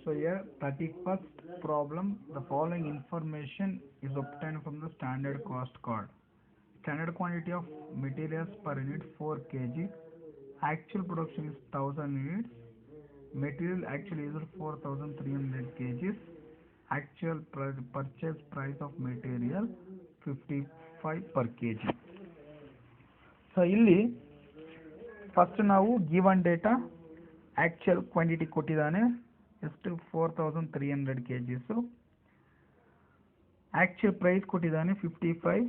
So here 31st problem, the following information is obtained from the standard cost card. Standard quantity of materials per unit 4 kg. Actual production is 1000 units. Material actually is 4300 kgs. Actual purchase price of material 55 per kg. So ಇಲ್ಲಿ first ನಾವು given data actual quantity ಕೊಟ್ಟಿದ್ದಾನೆ ಎಷ್ಟು 4300 kgs. Actual price ಕೊಟ್ಟಿದ್ದಾನೆ 55.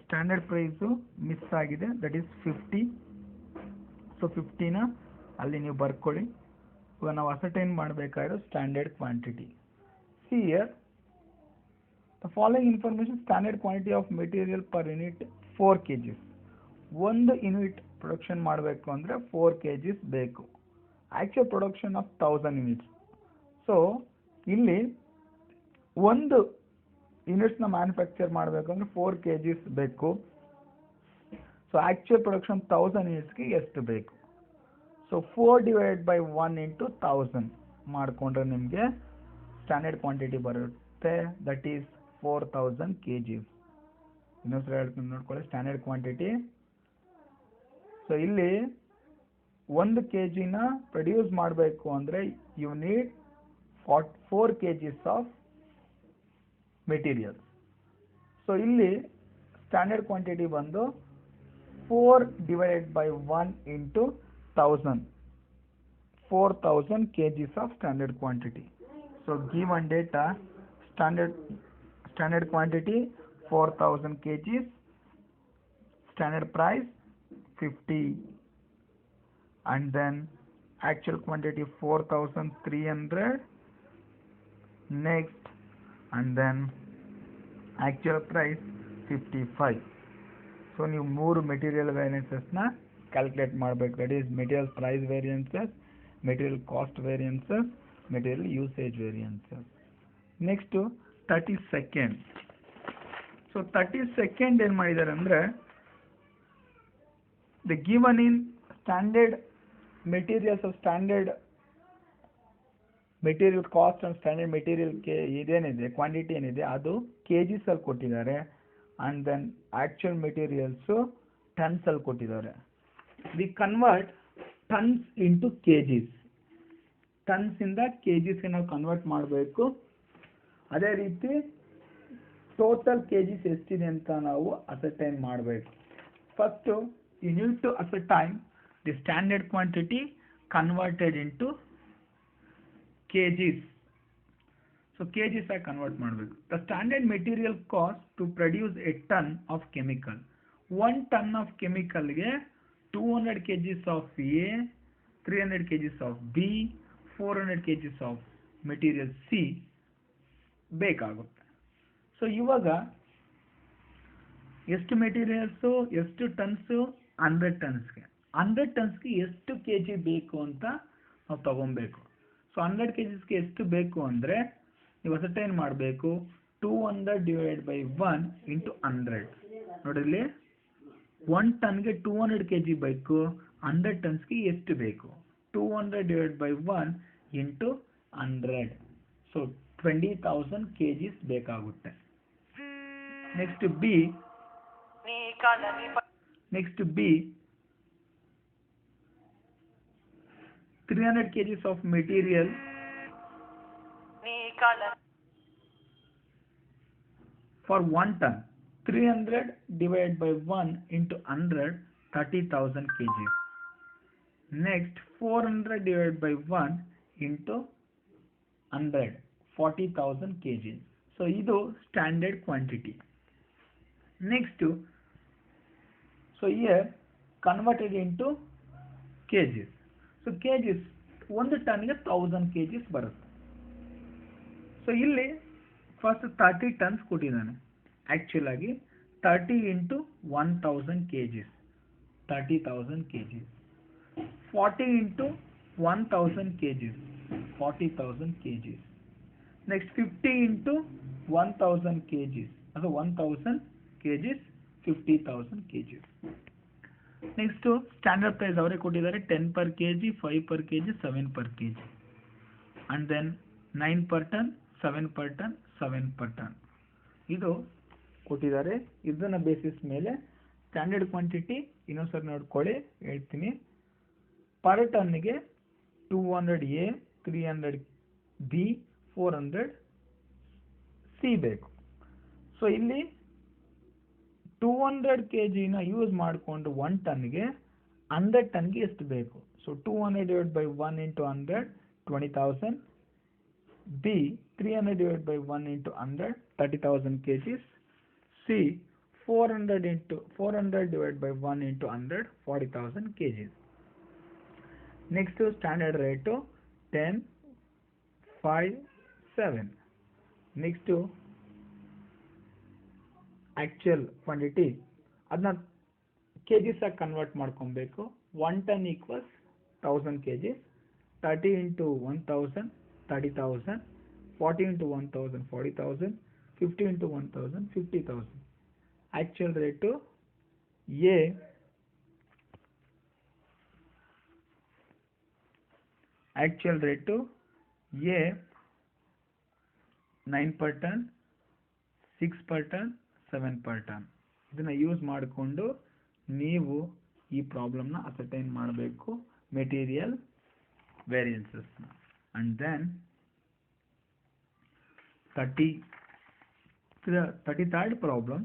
Standard price miss ಆಗಿದೆ, that is 50. So 50ನ ಅಲ್ಲಿ ನೀವು ಬರ್ಕೊಳ್ಳಿ. ಇವಾಗ ನಾವು ಅಸರ್ಟೈನ್ ಮಾಡಬೇಕಾಗಿರೋ standard quantity. See here the following information standard quantity of material per unit 4 kgs. ಒಂದು ಯೂನಿಟ್ ಪ್ರೊಡಕ್ಷನ್ ಮಾಡಬೇಕು ಅಂದರೆ 4 kgs ಬೇಕು. Actual production of 1000 units. So ಇಲ್ಲಿ ಒಂದು ಯೂನಿಟ್ಸ್ನ ಮ್ಯಾನುಫ್ಯಾಕ್ಚರ್ ಮಾಡಬೇಕು ಅಂದರೆ 4 kgs ಬೇಕು. ಸೊ ಆ್ಯಕ್ಚುಯಲ್ ಪ್ರೊಡಕ್ಷನ್ 1000 ಯೂನಿಟ್ಸ್ಗೆ ಎಷ್ಟು ಬೇಕು? ಸೊ 4/1 × 1000 ಮಾಡಿಕೊಂಡ್ರೆ ನಿಮಗೆ ಸ್ಟ್ಯಾಂಡರ್ಡ್ ಕ್ವಾಂಟಿಟಿ ಬರುತ್ತೆ, ದಟ್ ಈಸ್ 4000 kgs. ಇನ್ನೊಂದ್ಸಲ ಹೇಳ್ಕೊಂಡು ನೋಡ್ಕೊಳ್ಳಿ ಸ್ಟ್ಯಾಂಡರ್ಡ್ ಕ್ವಾಂಟಿಟಿ. ಸೊ ಇಲ್ಲಿ 1 kgನ ಪ್ರೊಡ್ಯೂಸ್ ಮಾಡಬೇಕು ಅಂದರೆ you need 4 kgs of materials. So ಇಲ್ಲಿ ಸ್ಟ್ಯಾಂಡರ್ಡ್ ಕ್ವಾಂಟಿಟಿ ಬಂದು 4/1 × 1000, 4000 kgs of standard quantity. So given data standard quantity 4000 kgs, standard price 50, and then actual quantity 4300 next, and then actual price 55. so ನೀವು ಮೂರು material ವೇರಿಯನ್ಸಸ್ನ calculate ಮಾಡಬೇಕು. That is material price variances, material cost variances, material usage variances. Next 32nd. So 32nd ಏನು ಮಾಡಿದ್ದಾರೆ ಅಂದರೆ the given in standard materials of standard material cost and standard material ಇದೇನಿದೆ quantity ಏನಿದೆ ಅದು kgs ಅಲ್ಲಿ ಕೊಟ್ಟಿದ್ದಾರೆ, and then actual materials tons ಅಲ್ಲಿ ಕೊಟ್ಟಿದ್ದಾರೆ. we convert tons into kgs. tons ಇಂದ kgs ಗೆ ನಾವು ಕನ್ವರ್ಟ್ ಮಾಡಬೇಕು. ಅದೇ ರೀತಿ ಟೋಟಲ್ kgs ಎಷ್ಟಿದೆ ಅಂತ ನಾವು ಅಸರ್ಟೈನ್ ಮಾಡಬೇಕು. First you need to ascertain the standard quantity converted into kgs. So kgs I convert ಮಾಡಬೇಕು. The standard material cost to produce a ton of chemical. 1 ton of chemical ಗೆ 200 kgs of A, 300 kgs of B, 400 kgs of material C ಬೇಕಾಗುತ್ತೆ. So ಇವಾಗ ಎಷ್ಟು materials, ಎಷ್ಟು tons? 100 ಟನ್ಸ್ಗೆ. 100 ಟನ್ಸ್ಗೆ ಎಷ್ಟು K G ಬೇಕು ಅಂತ ನಾವು ತಗೊಬೇಕು. ಸೊ 100 kgsಗೆ ಎಷ್ಟು ಬೇಕು ಅಂದರೆ ನೀವು ಅಸರ್ಟೈನ್ ಮಾಡಬೇಕು 200/1 × 100. ನೋಡಿಲ್ಲಿ 1 ಟನ್ಗೆ 200 kg ಬೇಕು, 100 ಟನ್ಸ್ಗೆ ಎಷ್ಟು ಬೇಕು? 200/1 × 100. ಸೊ 20,000 kgs ಬೇಕಾಗುತ್ತೆ. Next B 300 kgs of material for 1 ton. 300/1 × 100, 30,000 kgs. Next 400/1 × 100, 40,000 kgs. So ಇದು standard quantity. Next so here converted into kgs. so kgs 1 ಟನ್ಗೆ 1000 kgs ಬರುತ್ತೆ. ಸೊ ಇಲ್ಲಿ ಫಸ್ಟ್ 30 ಟನ್ಸ್ ಕೊಟ್ಟಿದ್ದಾನೆ. ಆ್ಯಕ್ಚುಲ್ ಆಗಿ 30 × 1000 kgs, 30,000 kgs. 40 × 1000 kgs, 40,000 kgs. Next 50 × 1000 kgs, ಅದು 1000 kgs, 50,000 kgs. Next standard price ಅವರೇ ಕೊಟ್ಟಿದ್ದಾರೆ 10 per kg, 5 per kg, 7 per kg. and then 9 per ton, 7 per ton, 7 per ton. ಇದು ಕೊಟ್ಟಿದ್ದಾರೆ. ಇದನ್ನ ಬೇಸಿಸ್ ಮೇಲೆ ಸ್ಟ್ಯಾಂಡರ್ಡ್ ಕ್ವಾಂಟಿಟಿ ಇನ್ನೊಂದ್ಸರಿ ನೋಡ್ಕೊಳ್ಳಿ, ಹೇಳ್ತೀನಿ. ಪರ್ ಟನ್ಗೆ 200A, 300B, 400C ಬೇಕು. ಸೊ ಇಲ್ಲಿ 200 kgನ ಯೂಸ್ ಮಾಡಿಕೊಂಡು 1 ಟನ್ಗೆ 100 ಟನ್ಗೆ ಎಷ್ಟು ಬೇಕು? So 200 divided by 1 into 100, 20,000. B, 300 divided by 1 into 100, 30,000 kgs. C, 400 divided by 1 into 100, 40,000 kgs. Next standard rate 10, 5, 7. Next actual quantity, ಅದನ್ನ kgs ಆಗಿ ಕನ್ವರ್ಟ್ ಮಾಡ್ಕೊಬೇಕು. 1 ton equals 1000 kgs, 30 into 1000, 30,000, 40 into 1000, 40,000, 50 into 1000, 50,000. Actual rate A, actual rate A 9 per ton, 6 per ton, 7 per ton. ಇದನ್ನ use ಮಾಡಿಕೊಂಡು ನೀವು ಈ ಪ್ರಾಬ್ಲಮ್ನ ascertain ಮಾಡಬೇಕು, material ವೇರಿಯನ್ಸಸ್ನ. And then 33rd problem,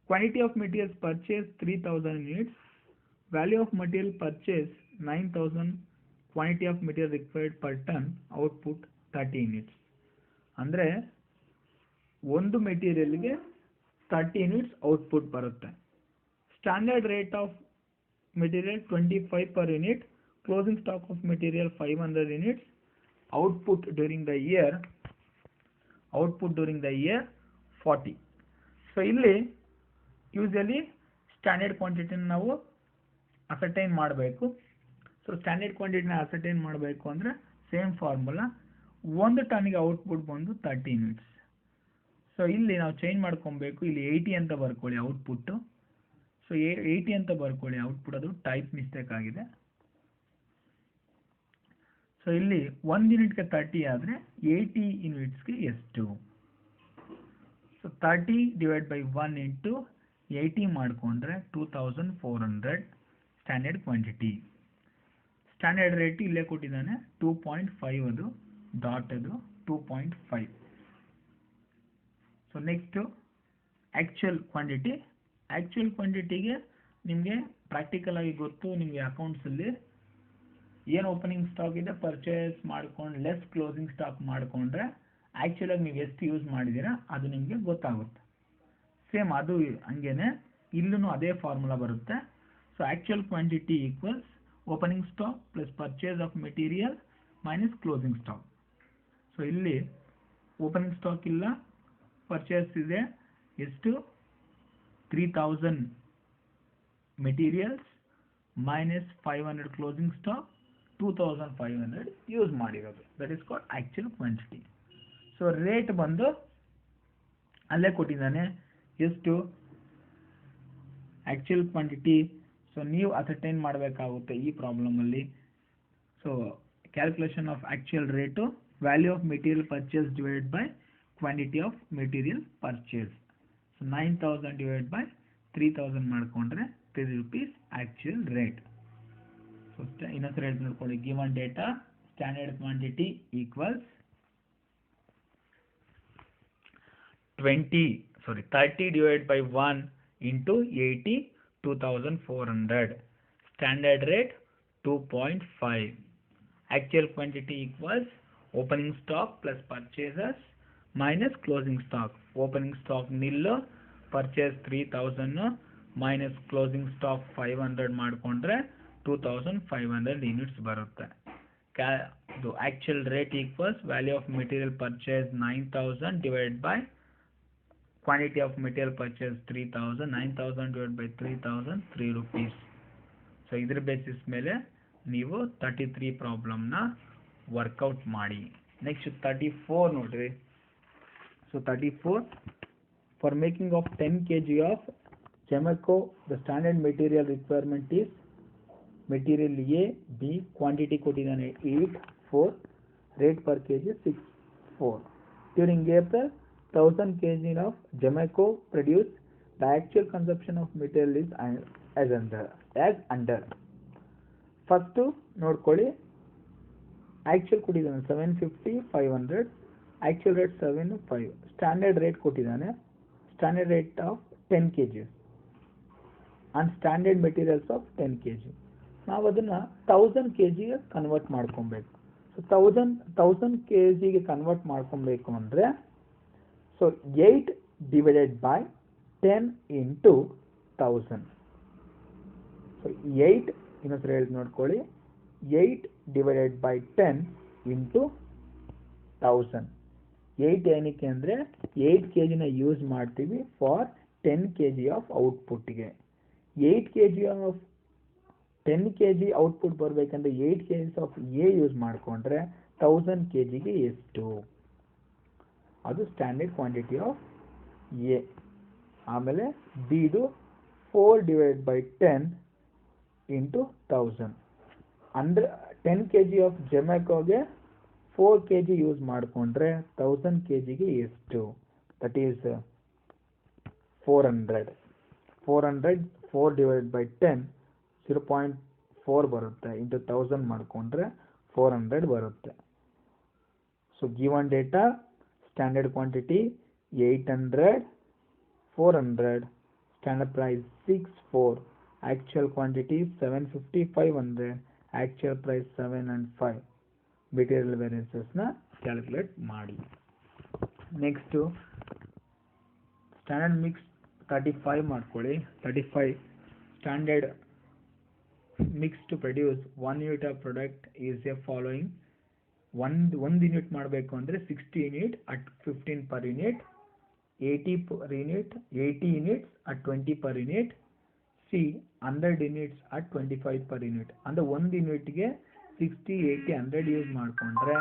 quantity of materials purchased 3000 units, value of material purchased 9000, quantity of material required per ton, output 30 units. ಅಂದರೆ ಒಂದು ಮೆಟೀರಿಯಲ್ಗೆ 30 units output ಬರುತ್ತೆ. Standard rate of material 25 per unit, closing stock of material 500 units, output during the year 40. So ಇಲ್ಲಿ usually standard ಕ್ವಾಂಟಿಟಿನ ನಾವು ascertain ಮಾಡಬೇಕು. So standard ಕ್ವಾಂಟಿಟಿನ ascertain ಮಾಡಬೇಕು ಅಂದರೆ same formula, 1 ಟನ್ಗೆ output ಬಂದು 30 units. So ಇಲ್ಲಿ ನಾವು ಚೇಂಜ್ ಮಾಡ್ಕೊಬೇಕು, ಇಲ್ಲಿ 80 ಅಂತ ಬರ್ಕೊಳ್ಳಿ ಔಟ್ಪುಟ್ಟು. ಸೊ 80 ಅಂತ ಬರ್ಕೊಳ್ಳಿ ಔಟ್ಪುಟ್, ಅದು ಟೈಪ್ ಮಿಸ್ಟೇಕ್ ಆಗಿದೆ. ಸೊ ಇಲ್ಲಿ 1 ಯೂನಿಟ್ಗೆ 30 ಆದರೆ 80 ಯೂನಿಟ್ಸ್ಗೆ ಎಷ್ಟು? ಸೊ 30 divided by 1 into 80 ಮಾಡಿಕೊಂಡ್ರೆ 2400 ಸ್ಟ್ಯಾಂಡರ್ಡ್ ಕ್ವಾಂಟಿಟಿ. ಸ್ಟ್ಯಾಂಡರ್ಡ್ ರೇಟ್ ಇಲ್ಲೇ ಕೊಟ್ಟಿದ್ದಾನೆ 2.5, ಅದು ಡಾಟ್, ಅದು 2.5. So next actual quantity. Actual ಕ್ವಾಂಟಿಟಿಗೆ ನಿಮಗೆ ಪ್ರಾಕ್ಟಿಕಲ್ ಆಗಿ ಗೊತ್ತು, ನಿಮಗೆ ಅಕೌಂಟ್ಸಲ್ಲಿ ಏನು ಓಪನಿಂಗ್ ಸ್ಟಾಕ್ ಇದೆ ಪರ್ಚೇಸ್ ಮಾಡ್ಕೊಂಡು ಲೆಸ್ ಕ್ಲೋಸಿಂಗ್ ಸ್ಟಾಕ್ ಮಾಡಿಕೊಂಡ್ರೆ ಆ್ಯಕ್ಚುಲಾಗಿ ನೀವು ಎಷ್ಟು ಯೂಸ್ ಮಾಡಿದ್ದೀರಾ ಅದು ನಿಮಗೆ ಗೊತ್ತಾಗುತ್ತೆ. ಸೇಮ್ ಅದು ಹಂಗೇನೆ ಇಲ್ಲೂ ಅದೇ ಫಾರ್ಮುಲಾ ಬರುತ್ತೆ. So actual quantity equals opening stock plus purchase of material minus closing stock. So ಇಲ್ಲಿ ಓಪನಿಂಗ್ ಸ್ಟಾಕ್ ಇಲ್ಲ, ಪರ್ಚೇಸ್ ಇದೆ ಎಷ್ಟು? 3000 materials minus 500 closing stock, 2500 use ಮಾಡಿರೋದು. That is called actual quantity. So rate ಬಂದು ಅಲ್ಲೇ ಕೊಟ್ಟಿದ್ದಾನೆ ಎಷ್ಟು ಆ್ಯಕ್ಚುಯಲ್ ಕ್ವಾಂಟಿಟಿ. ಸೊ ನೀವು ಅಸರ್ಟೈನ್ ಮಾಡಬೇಕಾಗುತ್ತೆ ಈ ಪ್ರಾಬ್ಲಮಲ್ಲಿ. So calculation of actual rate, value of material purchase divided by quantity of material purchase. So 9000 divided by 3000 ಮಾಡಿಕೊಂಡ್ರೆ 3 rupees ಆ್ಯಕ್ಚುಯಲ್ ರೇಟ್. ಸೊ ಇನ್ನೊಂದು ರೇಟ್ ನೋಡ್ಕೊಳ್ಳಿ, given data standard quantity equals 30 divided by 1 into 80, 2400. Standard rate 2.5. Actual quantity equals opening stock plus purchases minus closing stock. Opening stock nil, purchase 3000 minus closing stock 500 ಮಾಡಿಕೊಂಡ್ರೆ 2500 units ಬರುತ್ತೆ. The actual rate equals value of material purchase 9000 divided by quantity of material purchase 3000. 9000 divided by 3000, 3 rupees. So ಇದ್ರ basis ಮೇಲೆ ನೀವು 33 ಪ್ರಾಬ್ಲಮ್ನ workout ಮಾಡಿ. Next 34 ನೋಡ್ರಿ. So 34, for making of 10 kg of Chemeco, the standard material requirement is material A, B, quantity ಕೊಟ್ಟಿದ್ದಾನೆ 8, 4, rate per kg 6.4. During April, 1000 kg of Gemeco produced. The actual consumption of material is as under. First ನೋಡ್ಕೊಳ್ಳಿ, actual ಕೊಟ್ಟಿದ್ದಾನೆ 750 500, actual rate 7.5, standard rate ಕೊಟ್ಟಿದ್ದಾನೆ, standard rate of 10 kg and standard materials of 10 kg. ನಾವು ಅದನ್ನು 1000 kg convert ಮಾಡ್ಕೊಬೇಕು. So 1000 kg convert ಮಾಡ್ಕೊಬೇಕು ಅಂದರೆ, so 8 divided by 10 into 1000. So 8 ಇನ್ನೊಂದು ಹೇಳಿ ನೋಡ್ಕೊಳ್ಳಿ, 8 ಡಿವೈಡೆಡ್ ಬೈ 10 ಇಂಟು 1000. 8 ಏನಕ್ಕೆ ಅಂದರೆ 8 kg ಯೂಸ್ ಮಾಡ್ತೀವಿ ಫಾರ್ 10 kg ಆಫ್ ಔಟ್ಪುಟ್ಗೆ. 8 kg ಆಫ್ 10 kg ಔಟ್ಪುಟ್ ಬರಬೇಕಂದ್ರೆ 8 kg ಆಫ್ ಎ ಯೂಸ್ ಮಾಡಿಕೊಂಡ್ರೆ 1000 kgಗೆ ಎಷ್ಟು? ಅದು ಸ್ಟ್ಯಾಂಡರ್ಡ್ ಕ್ವಾಂಟಿಟಿ ಆಫ್ ಎ. ಆಮೇಲೆ ಬಿದು 4 ಡಿವೈಡ್ ಬೈ 10 ಇಂಟು 1000. ಅಂದರೆ 10 kg ಆಫ್ ಜೆಮೆಕೋಗೆ 4 kg ಯೂಸ್ ಮಾಡಿಕೊಂಡ್ರೆ 1000 kgಗೆ ಎಷ್ಟು? That is 400. 4 ಡಿವೈಡ್ ಬೈ 10 0.4 ಬರುತ್ತೆ, ಇಂಟು 1000 ಮಾಡಿಕೊಂಡ್ರೆ 400 ಬರುತ್ತೆ. So given data standard quantity 800, 400, standard price 6.4, actual quantity 750 500, actual price 7 and 5. material variances ನ ಕ್ಯಾಲ್ಕುಲೇಟ್ ಮಾಡಿ. Next standard mix 35 ಮಾಡ್ಕೊಳ್ಳಿ. 35 standard mix to produce 1 unit of product is a following. ಒಂದು unit ಮಾಡಬೇಕು ಅಂದರೆ 60 unit at 15 per unit, 80 per unit, 80 units at 20 per unit, C 100 units at 25 per unit. ಅಂದರೆ ಒಂದು ಯೂನಿಟ್ಗೆ 60 80 100 use ಮಾಡಿಕೊಂಡ್ರೆ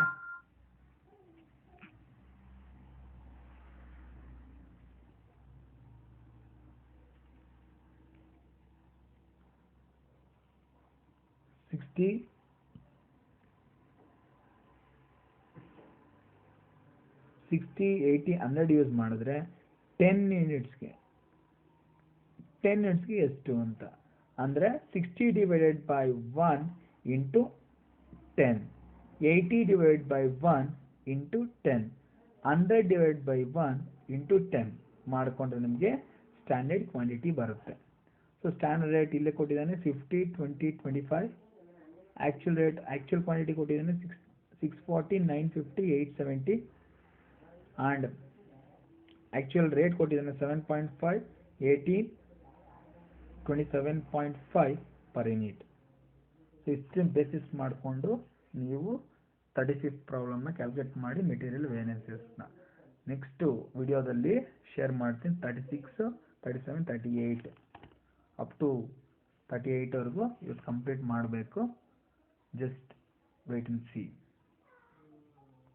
$60 80 100 use ಮಾಡಿದ್ರೆ 10 ಯೂನಿಟ್ಸ್ಗೆ ಎಷ್ಟು ಅಂತ ಅಂದರೆ 60 divided by 1 into 10, 80 divide by 1 into 10, 100 divide by 1 into 10 ಮಾಡಿಕೊಂಡ್ರೆ ನಿಮಗೆ ಸ್ಟ್ಯಾಂಡರ್ಡ್ ಕ್ವಾಂಟಿಟಿ ಬರುತ್ತೆ. ಸೊ ಸ್ಟ್ಯಾಂಡರ್ಡ್ ರೇಟ್ ಇಲ್ಲೇ ಕೊಟ್ಟಿದ್ದಾನೆ 50 20 25. ಆ್ಯಕ್ಚುಯಲ್ ಕ್ವಾಂಟಿಟಿ ಕೊಟ್ಟಿದ್ದಾನೆ 640 950 870 ಆ್ಯಂಡ್ ಆ್ಯಕ್ಚುಯಲ್ ರೇಟ್ ಕೊಟ್ಟಿದ್ದಾನೆ 7.5 18 27.5 ಪರ್ ಯೂನಿಟ್. ಸೊ ಇಷ್ಟನ್ನು ಬೇಸಿಸ್ ಮಾಡಿಕೊಂಡು ನೀವು 35th ಪ್ರಾಬ್ಲಮ್ನ ಕ್ಯಾಲ್ಕುಲೇಟ್ ಮಾಡಿ ಮೆಟೀರಿಯಲ್ ವೇರಿಯನ್ಸಸ್ನ ನೆಕ್ಸ್ಟು ವಿಡಿಯೋದಲ್ಲಿ ಶೇರ್ ಮಾಡ್ತೀನಿ. 36 37 38 ಅಪ್ ಟು 38ವರೆಗೂ ಇವತ್ತು ಕಂಪ್ಲೀಟ್ ಮಾಡಬೇಕು. Just wait and C.